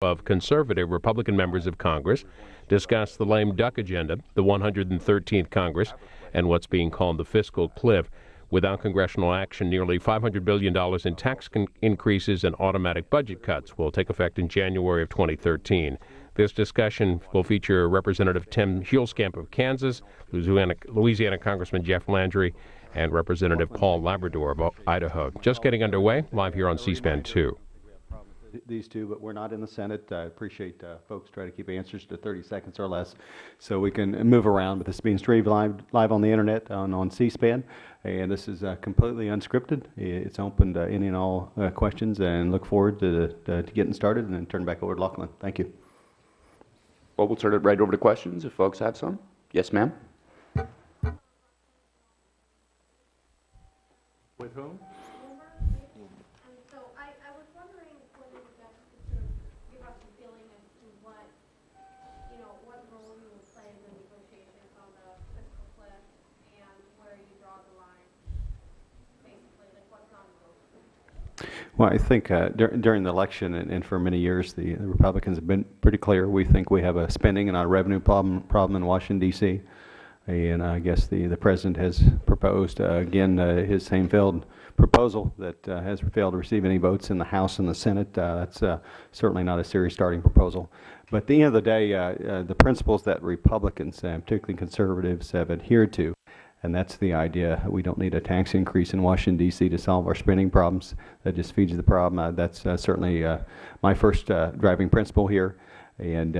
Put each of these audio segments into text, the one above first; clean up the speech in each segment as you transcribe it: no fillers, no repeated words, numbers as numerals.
of conservative Republican members of Congress discussed the lame duck agenda, the 113th Congress, and what's being called the fiscal cliff. Without congressional action, nearly $500 billion in tax increases and automatic budget cuts will take effect in January of 2013. This discussion will feature Representative Tim Huelskamp of Kansas, Louisiana Congressman Jeff Landry, and Representative Paul Labrador of Idaho. Just getting underway, live here on C-SPAN 2. These two, but we're not in the Senate. I appreciate folks try to keep answers to 30 seconds or less so we can move around. But this is being streamed live on the internet on C-SPAN, and this is completely unscripted. It's open to any and all questions, and look forward to getting started and then turn back over to Lachlan. Thank you. Well, we'll turn it right over to questions if folks have some. Yes, ma'am. With whom? Well, I think during the election and for many years, the Republicans have been pretty clear. We think we have a spending and not a revenue problem in Washington, D.C. And I guess the president has proposed, again, his same failed proposal that has failed to receive any votes in the House and the Senate. That's certainly not a serious starting proposal. But at the end of the day, the principles that Republicans, particularly conservatives, have adhered to, and that's the idea. We don't need a tax increase in Washington, D.C. to solve our spending problems. That just feeds the problem. That's certainly my first driving principle here, and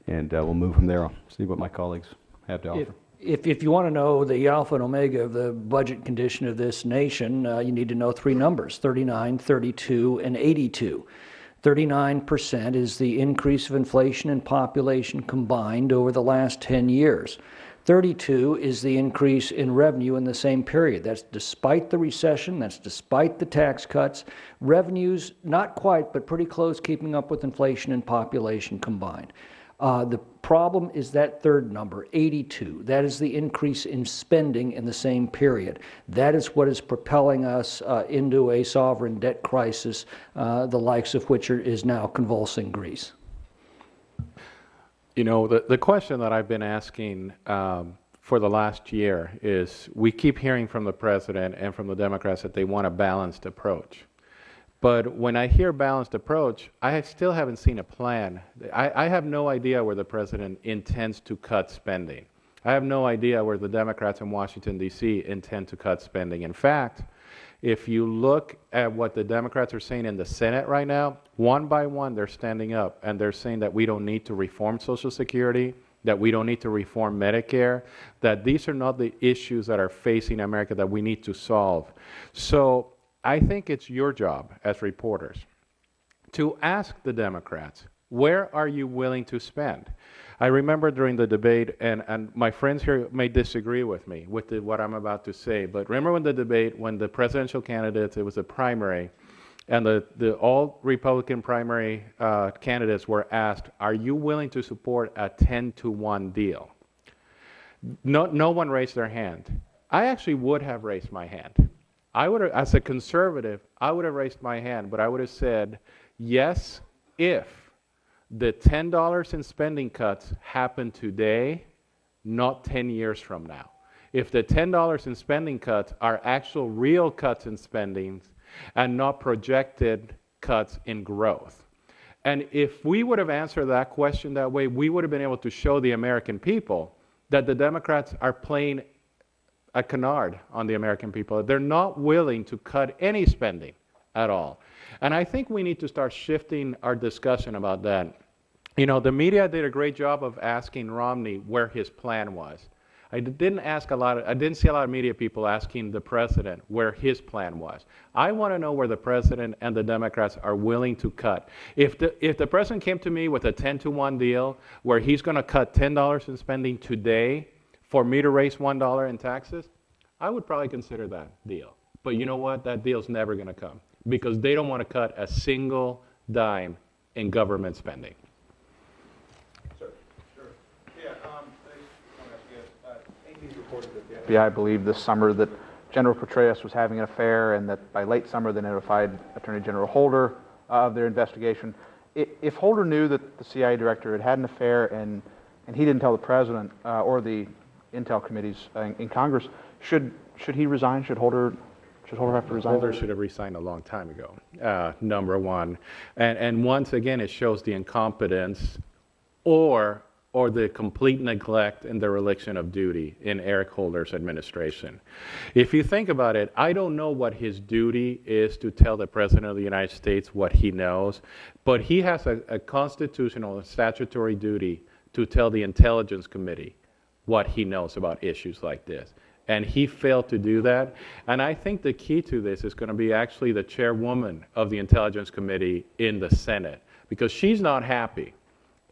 we'll move from there. I'll see what my colleagues have to offer. If you want to know the alpha and omega of the budget condition of this nation, you need to know three numbers: 39, 32, and 82. 39% is the increase of inflation and population combined over the last 10 years. 32 is the increase in revenue in the same period. That's despite the recession, that's despite the tax cuts. Revenues, not quite, but pretty close, keeping up with inflation and population combined. The problem is that third number, 82. That is the increase in spending in the same period. That is what is propelling us into a sovereign debt crisis, the likes of which is now convulsing Greece. You know, the question that I've been asking for the last year is, we keep hearing from the president and from the Democrats that they want a balanced approach. But when I hear balanced approach, I still haven't seen a plan. I have no idea where the president intends to cut spending. I have no idea where the Democrats in Washington, D.C. intend to cut spending. In fact, if you look at what the Democrats are saying in the Senate right now, one by one they're standing up and they're saying that we don't need to reform Social Security, that we don't need to reform Medicare, that these are not the issues that are facing America that we need to solve. So I think it's your job as reporters to ask the Democrats, where are you willing to spend? I remember during the debate, and my friends here may disagree with me with what I'm about to say, but remember when the debate, when the presidential candidates, it was a primary, and the all Republican primary candidates were asked, are you willing to support a 10-to-1 deal? No one raised their hand. I actually would have raised my hand. I would have, as a conservative, I would have raised my hand, but I would have said, yes, if the $10 in spending cuts happen today, not 10 years from now. If the $10 in spending cuts are actual real cuts in spending and not projected cuts in growth. And if we would have answered that question that way, we would have been able to show the American people that the Democrats are playing a canard on the American people. They're not willing to cut any spending at all. And I think we need to start shifting our discussion about that. You know, the media did a great job of asking Romney where his plan was. I didn't see a lot of media people asking the president where his plan was. I want to know where the president and the Democrats are willing to cut. If the president came to me with a 10-to-1 deal where he's going to cut $10 in spending today for me to raise $1 in taxes, I would probably consider that deal. But you know what? That deal's never going to come because they don't want to cut a single dime in government spending. I believe this summer that General Petraeus was having an affair, and that by late summer they notified Attorney General Holder of their investigation. if Holder knew that the CIA director had an affair and he didn't tell the president or the intel committees in Congress, should he resign? Should Holder have to resign? Holder should have resigned a long time ago, number one. And once again, it shows the incompetence or the complete neglect in the dereliction of duty in Eric Holder's administration. If you think about it, I don't know what his duty is to tell the President of the United States what he knows, but he has a constitutional and statutory duty to tell the Intelligence Committee what he knows about issues like this. And he failed to do that. And I think the key to this is going to be actually the chairwoman of the Intelligence Committee in the Senate, because she's not happy.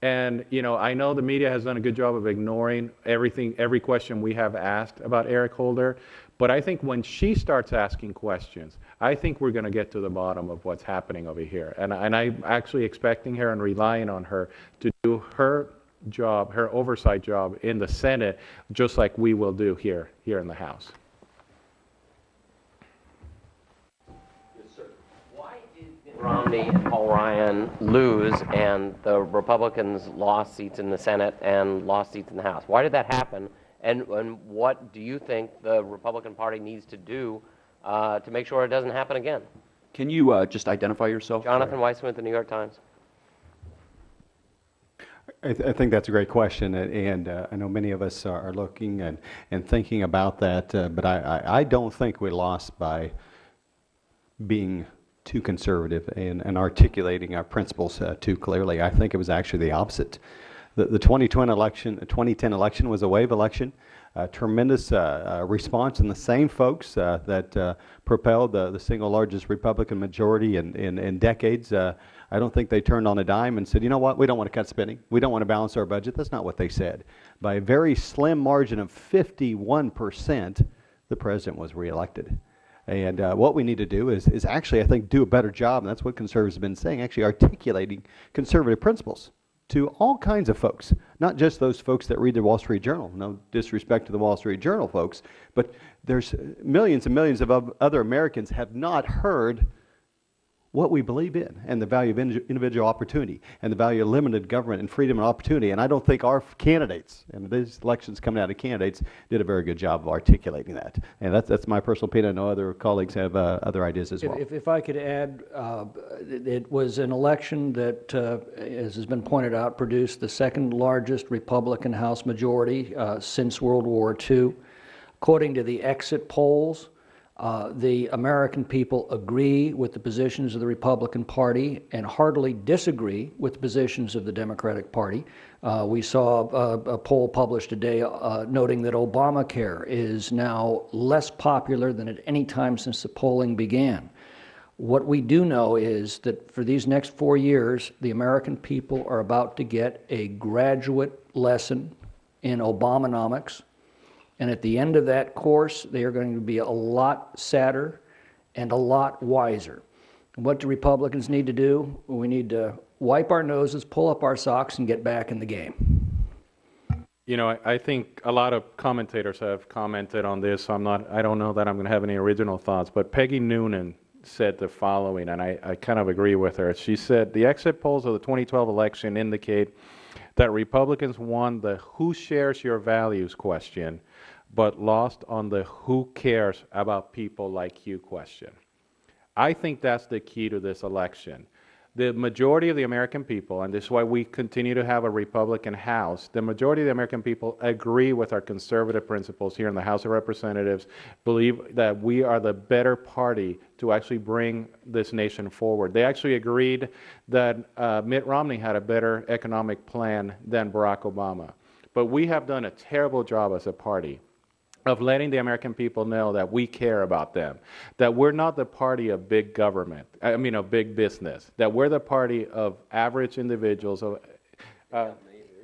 And, you know, I know the media has done a good job of ignoring every question we have asked about Eric Holder, but I think when she starts asking questions, I think we're going to get to the bottom of what's happening over here. And I'm actually expecting her and relying on her to do her job, her oversight job in the Senate, just like we will do here in the House. Romney and Paul Ryan lose and the Republicans lost seats in the Senate and lost seats in the House? Why did that happen? And what do you think the Republican Party needs to do to make sure it doesn't happen again? Can you just identify yourself? Jonathan Weissman, The New York Times. I think that's a great question, and I know many of us are looking and thinking about that, but I don't think we lost by being too conservative and articulating our principles too clearly. I think it was actually the opposite. The 2010 election was a wave election, tremendous response, and the same folks that propelled the single largest Republican majority in decades. I don't think they turned on a dime and said, you know what, we don't want to cut spending. We don't want to balance our budget. That's not what they said. By a very slim margin of 51%, the president was reelected. And what we need to do is actually, I think, do a better job, and that's what conservatives have been saying, actually articulating conservative principles to all kinds of folks, not just those folks that read the Wall Street Journal. No disrespect to the Wall Street Journal folks, but there's millions and millions of other Americans have not heard what we believe in and the value of individual opportunity and the value of limited government and freedom and opportunity. And I don't think our candidates, and these elections coming out of candidates, did a very good job of articulating that. And that's my personal opinion. I know other colleagues have other ideas as well. If I could add, it was an election that, as has been pointed out, produced the second largest Republican House majority since World War II. According to the exit polls, the American people agree with the positions of the Republican Party and heartily disagree with the positions of the Democratic Party. We saw a poll published today noting that Obamacare is now less popular than at any time since the polling began. What we do know is that for these next 4 years, the American people are about to get a graduate lesson in Obamonomics. And at the end of that course, they are going to be a lot sadder and a lot wiser. And what do Republicans need to do? We need to wipe our noses, pull up our socks, and get back in the game. You know, I think a lot of commentators have commented on this, so I don't know that I'm going to have any original thoughts, but Peggy Noonan said the following, and I kind of agree with her. She said, the exit polls of the 2012 election indicate that Republicans won the who shares your values question, but lost on the who cares about people like you question. I think that's the key to this election. The majority of the American people, and this is why we continue to have a Republican House, the majority of the American people agree with our conservative principles here in the House of Representatives, believe that we are the better party to actually bring this nation forward. They actually agreed that Mitt Romney had a better economic plan than Barack Obama. But we have done a terrible job as a party of letting the American people know that we care about them, that we're not the party of big government, of big business, that we're the party of average individuals.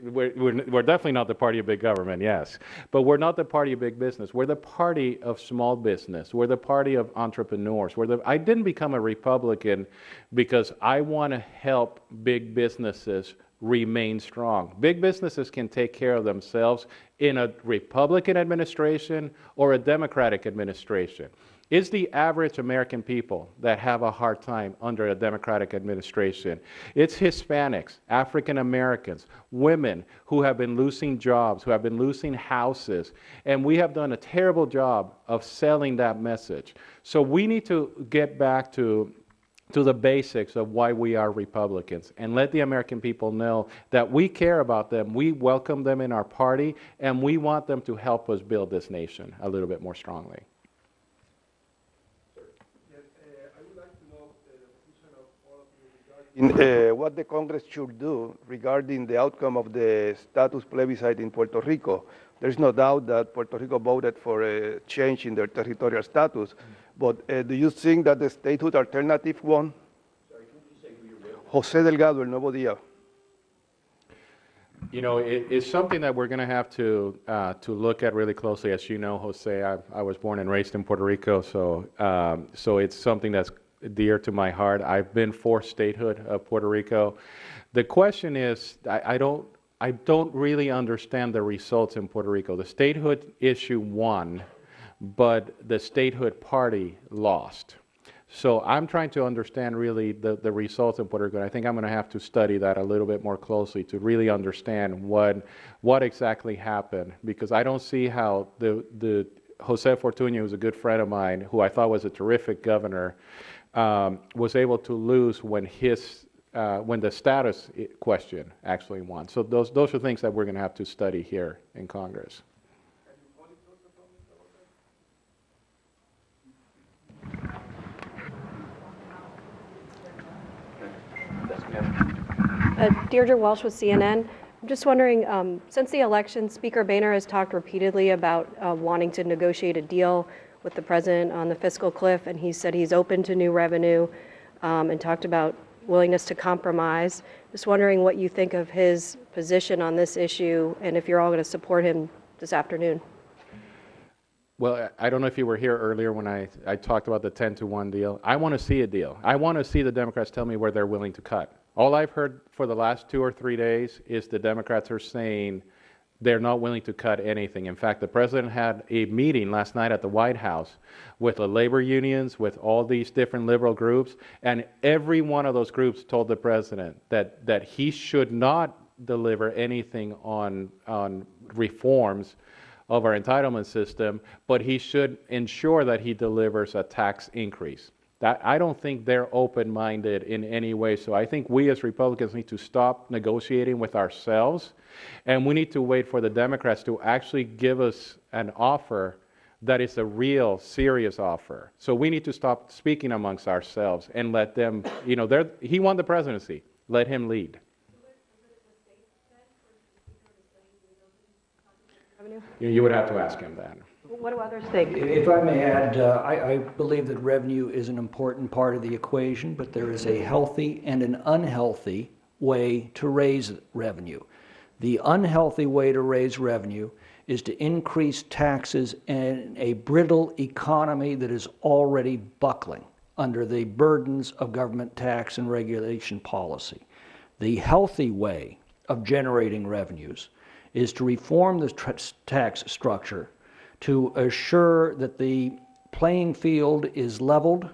We're definitely not the party of big government, yes, but we're not the party of big business. We're the party of small business. We're the party of entrepreneurs. I didn't become a Republican because I want to help big businesses remain strong. Big businesses can take care of themselves in a Republican administration or a Democratic administration. It's the average American people that have a hard time under a Democratic administration. It's Hispanics, African Americans, women who have been losing jobs, who have been losing houses, and we have done a terrible job of selling that message. So we need to get back to the basics of why we are Republicans and let the American people know that we care about them, we welcome them in our party, and we want them to help us build this nation a little bit more strongly. What the Congress should do regarding the outcome of the status plebiscite in Puerto Rico. There's no doubt that Puerto Rico voted for a change in their territorial status, but do you think that the statehood alternative won? Sorry, can you say who you're with? José Delgado, El Nuevo Día. You know, it's something that we're going to have to look at really closely. As you know, Jose, I was born and raised in Puerto Rico, so it's something that's dear to my heart. I've been for statehood of Puerto Rico. The question is, I don't really understand the results in Puerto Rico. The statehood issue won, but the statehood party lost. So I'm trying to understand really the results in Puerto Rico. I think I'm going to have to study that a little bit more closely to really understand what exactly happened, because I don't see how the Jose Fortuño, who's a good friend of mine, who I thought was a terrific governor, was able to lose when the status question actually won. So those are things that we're going to have to study here in Congress. Deirdre Walsh with CNN. I'm just wondering, since the election, Speaker Boehner has talked repeatedly about wanting to negotiate a deal with the president on the fiscal cliff, and he said he's open to new revenue and talked about willingness to compromise. Just wondering what you think of his position on this issue and if you're all going to support him this afternoon. Well, I don't know if you were here earlier when I talked about the 10-to-1 deal. I want to see a deal. I want to see the Democrats tell me where they're willing to cut. All I've heard for the last 2 or 3 days is the Democrats are saying they're not willing to cut anything. In fact, the president had a meeting last night at the White House with the labor unions, with all these different liberal groups, and every one of those groups told the president that he should not deliver anything on reforms of our entitlement system, but he should ensure that he delivers a tax increase. That, I don't think they're open-minded in any way. So I think we as Republicans need to stop negotiating with ourselves, and we need to wait for the Democrats to actually give us an offer that is a real, serious offer. So we need to stop speaking amongst ourselves and let them, he won the presidency. Let him lead. You would have to ask him that. What do others think? If I may add, I believe that revenue is an important part of the equation, but there is a healthy and an unhealthy way to raise revenue. The unhealthy way to raise revenue is to increase taxes in a brittle economy that is already buckling under the burdens of government tax and regulation policy. The healthy way of generating revenues is to reform the tax structure to assure that the playing field is leveled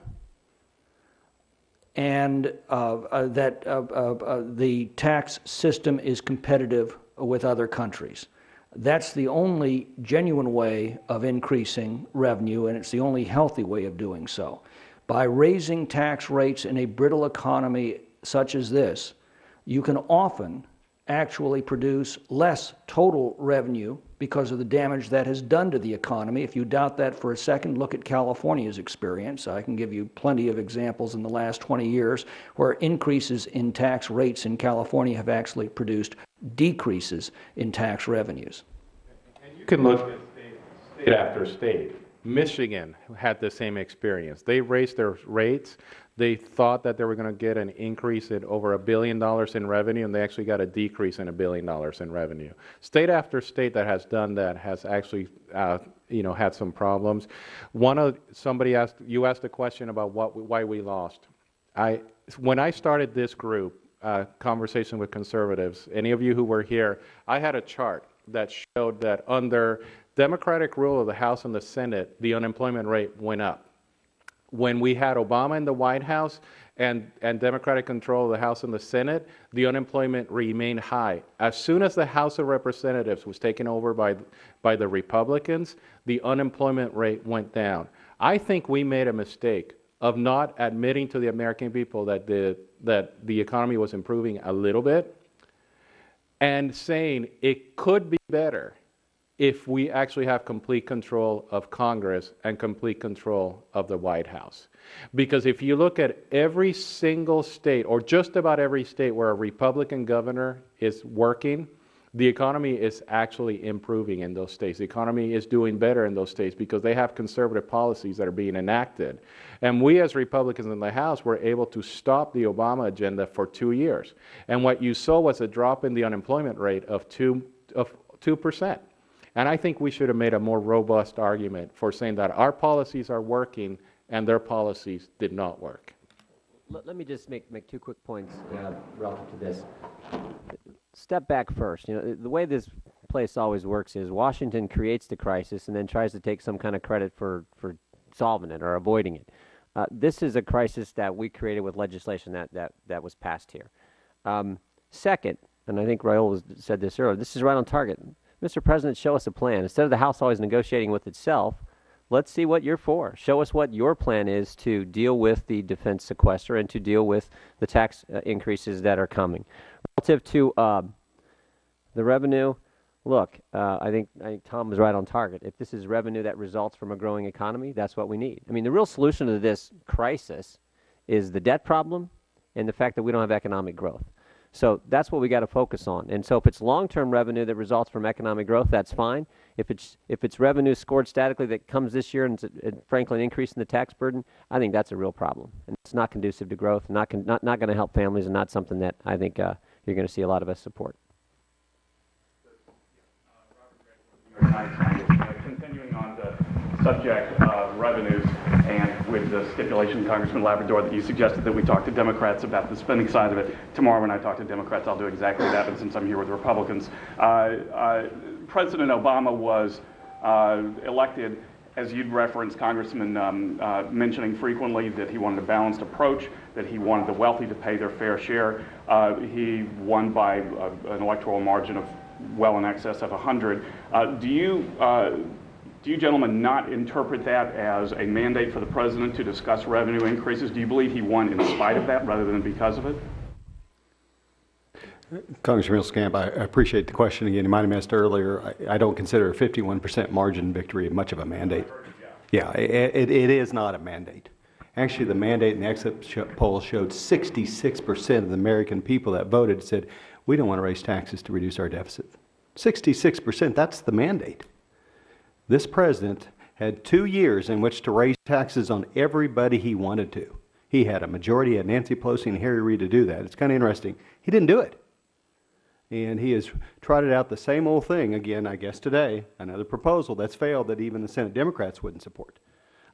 and that the tax system is competitive with other countries. That's the only genuine way of increasing revenue, and it's the only healthy way of doing so. By raising tax rates in a brittle economy such as this, you can often actually produce less total revenue because of the damage that has done to the economy. If you doubt that for a second, look at California's experience. I can give you plenty of examples in the last 20 years where increases in tax rates in California have actually produced decreases in tax revenues. And you can look at state after state. Michigan had the same experience. They raised their rates. They thought that they were going to get an increase in over $1 billion in revenue, and they actually got a decrease in $1 billion in revenue. State after state that has done that has actually, had some problems. You asked a question about why we lost. When I started this group, Conversation with Conservatives, any of you who were here, I had a chart that showed that under Democratic rule of the House and the Senate, the unemployment rate went up. When we had Obama in the White House and Democratic control of the House and the Senate, the unemployment remained high. As soon as the House of Representatives was taken over by the Republicans, the unemployment rate went down. I think we made a mistake of not admitting to the American people that the economy was improving a little bit and saying it could be better if we actually have complete control of Congress and complete control of the White House. Because if you look at every single state, or just about every state where a Republican governor is working, the economy is actually improving in those states. The economy is doing better in those states because they have conservative policies that are being enacted. And we as Republicans in the House were able to stop the Obama agenda for 2 years. And what you saw was a drop in the unemployment rate of 2%. And I think we should have made a more robust argument for saying that our policies are working and their policies did not work. Let me just make 2 quick points relative to this. Step back first. You know, the way this place always works is Washington creates the crisis and then tries to take some kind of credit for solving it or avoiding it. This is a crisis that we created with legislation that was passed here. Second, and I think Raul said this earlier, this is right on target. Mr. President, show us a plan. Instead of the House always negotiating with itself, let's see what you're for. Show us what your plan is to deal with the defense sequester and to deal with the tax increases that are coming. Relative to the revenue, look, I think Tom was right on target. If this is revenue that results from a growing economy, that's what we need. I mean, the real solution to this crisis is the debt problem and the fact that we don't have economic growth. So that's what we got to focus on. And so if it's long-term revenue that results from economic growth, that's fine. If it's revenue scored statically that comes this year and frankly an increase in the tax burden, I think that's a real problem. And it's not conducive to growth, not going to help families, and not something that I think you're going to see a lot of us support. Continuing on the subject of revenues, and with the stipulation, Congressman Labrador, that you suggested that we talk to Democrats about the spending side of it. Tomorrow when I talk to Democrats, I'll do exactly that, and since I'm here with Republicans. President Obama was elected, as you'd referenced, Congressman, mentioning frequently that he wanted a balanced approach, that he wanted the wealthy to pay their fair share. He won by an electoral margin of well in excess of 100. Do you gentlemen not interpret that as a mandate for the president to discuss revenue increases? Do you believe he won in spite of that rather than because of it? Congressman Scamp, I appreciate the question again. You might have asked earlier, I don't consider a 51% margin victory much of a mandate. Yeah, it is not a mandate. Actually, the mandate in the exit poll showed 66% of the American people that voted said, we don't want to raise taxes to reduce our deficit. 66%, that's the mandate. This president had 2 years in which to raise taxes on everybody he wanted to. He had a majority, he had Nancy Pelosi and Harry Reid to do that. It's kind of interesting. He didn't do it. And he has trotted out the same old thing again, I guess today, another proposal that's failed that even the Senate Democrats wouldn't support.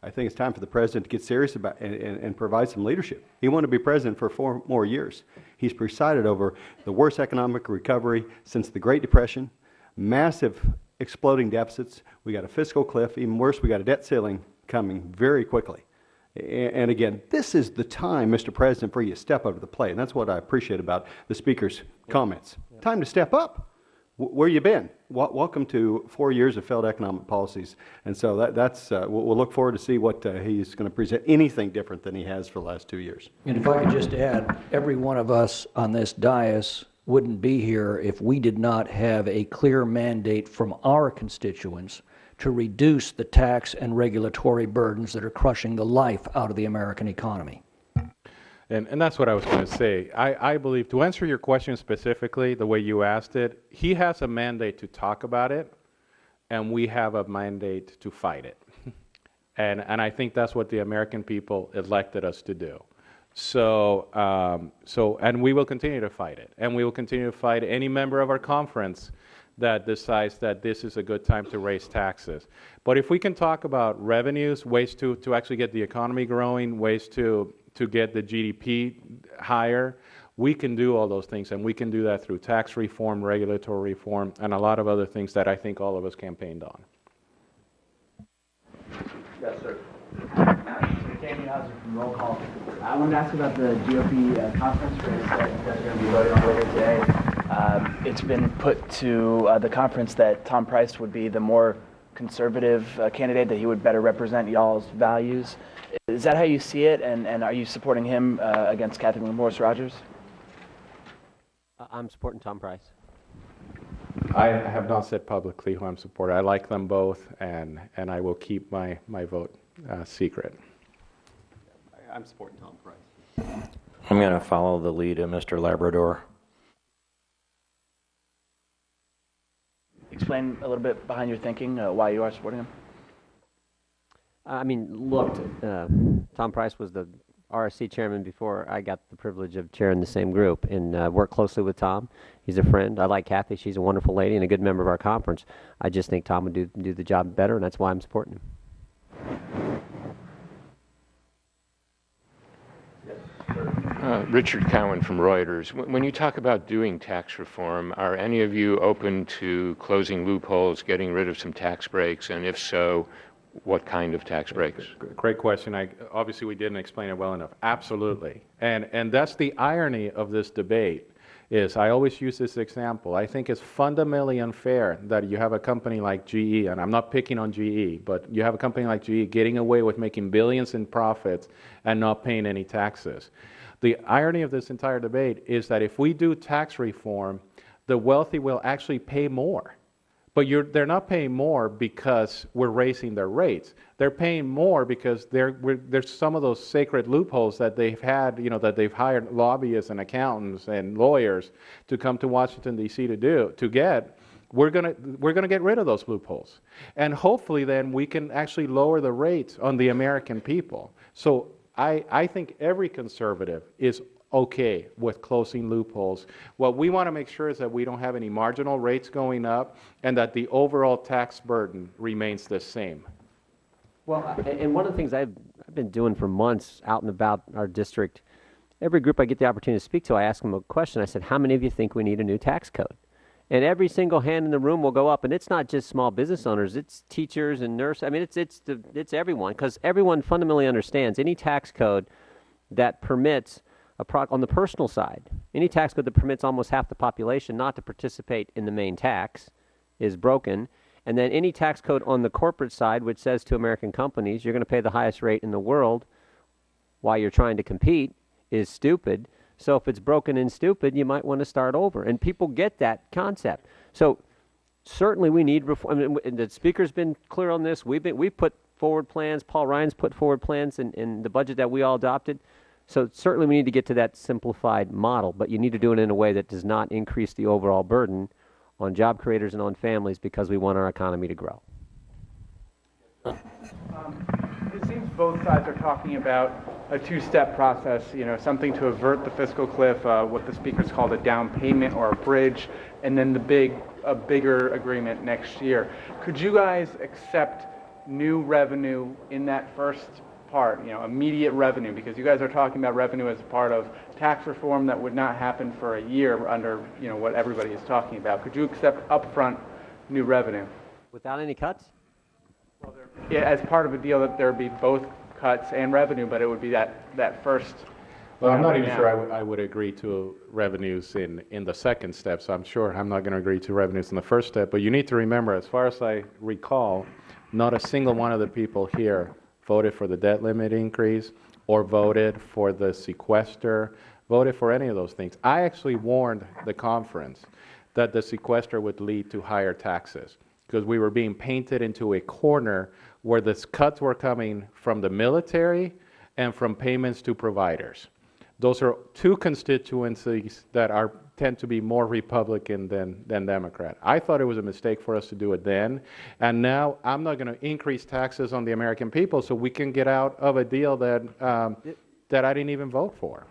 I think it's time for the president to get serious about and provide some leadership. He wanted to be president for 4 more years. He's presided over the worst economic recovery since the Great Depression, massive exploding deficits. We got a fiscal cliff. Even worse, we got a debt ceiling coming very quickly. And again, this is the time, Mr. President, for you to step up to the plate. And that's what I appreciate about the Speaker's comments. Time to step up. Where you been? Welcome to 4 years of failed economic policies. And so we'll look forward to see what he's going to present, anything different than he has for the last 2 years. And if I could just add, every one of us on this dais wouldn't be here if we did not have a clear mandate from our constituents to reduce the tax and regulatory burdens that are crushing the life out of the American economy. And that's what I was going to say. I believe, to answer your question specifically, the way you asked it, he has a mandate to talk about it, and we have a mandate to fight it. and I think that's what the American people elected us to do. So, and we will continue to fight it. And we will continue to fight any member of our conference that decides that this is a good time to raise taxes. But if we can talk about revenues, ways to actually get the economy growing, ways to get the GDP higher, we can do all those things, and we can do that through tax reform, regulatory reform, and a lot of other things that I think all of us campaigned on. Yes, sir. Continuing Hauser from Roll Call. I wanted to ask about the GOP conference race that you guys are going to be voting on later today. It's been put to the conference that Tom Price would be the more conservative candidate, that he would better represent y'all's values. Is that how you see it, and are you supporting him against Kathleen Morris-Rogers? I'm supporting Tom Price. I have not said publicly who I'm supporting. I like them both, and I will keep my vote secret. I'm supporting Tom Price. I'm going to follow the lead of Mr. Labrador. Explain a little bit behind your thinking, why you are supporting him. I mean, look, Tom Price was the RSC chairman before I got the privilege of chairing the same group, and worked closely with Tom. He's a friend. I like Kathy. She's a wonderful lady and a good member of our conference. I just think Tom would do the job better, and that's why I'm supporting him. Richard Cowan from Reuters. When you talk about doing tax reform, are any of you open to closing loopholes, getting rid of some tax breaks, and if so, what kind of tax breaks? Great question. Obviously, we didn't explain it well enough. Absolutely. And that's the irony of this debate, is I always use this example. I think it's fundamentally unfair that you have a company like GE, and I'm not picking on GE, but you have a company like GE getting away with making billions in profits and not paying any taxes. The irony of this entire debate is that if we do tax reform, the wealthy will actually pay more. But they're not paying more because we're raising their rates. They're paying more because there's some of those sacred loopholes that they've had, that they've hired lobbyists and accountants and lawyers to come to Washington, D.C. to get. We're gonna get rid of those loopholes. And hopefully then we can actually lower the rates on the American people. So I think every conservative is okay with closing loopholes. What we want to make sure is that we don't have any marginal rates going up and that the overall tax burden remains the same. Well, and one of the things I've been doing for months out and about our district, every group I get the opportunity to speak to, I ask them a question. I said, how many of you think we need a new tax code? And every single hand in the room will go up, and it's not just small business owners, it's teachers and nurses. I mean, it's everyone, because everyone fundamentally understands any tax code that permits on the personal side, any tax code that permits almost half the population not to participate in the main tax is broken. And then any tax code on the corporate side, which says to American companies, you're going to pay the highest rate in the world while you're trying to compete, is stupid. So if it's broken and stupid, you might want to start over. And people get that concept. So certainly we need reform. I mean, the speaker's been clear on this. We've put forward plans. Paul Ryan's put forward plans in the budget that we all adopted. So certainly we need to get to that simplified model, but you need to do it in a way that does not increase the overall burden on job creators and on families, because we want our economy to grow. It seems both sides are talking about a two-step process, something to avert the fiscal cliff, what the speakers called a down payment or a bridge, and then a bigger agreement next year. Could you guys accept new revenue in that first part, immediate revenue, because you guys are talking about revenue as a part of tax reform that would not happen for a year under, what everybody is talking about. Could you accept upfront new revenue? Without any cuts? Well, as part of a deal that there would be both cuts and revenue, but it would be that first. Well, I'm not even sure I would agree to revenues in the second step, so I'm sure I'm not going to agree to revenues in the first step. But you need to remember, as far as I recall, not a single one of the people here voted for the debt limit increase or voted for the sequester, voted for any of those things. I actually warned the conference that the sequester would lead to higher taxes because we were being painted into a corner where the cuts were coming from the military and from payments to providers. Those are two constituencies that tend to be more Republican than Democrat. I thought it was a mistake for us to do it then, and now I'm not going to increase taxes on the American people so we can get out of a deal that I didn't even vote for.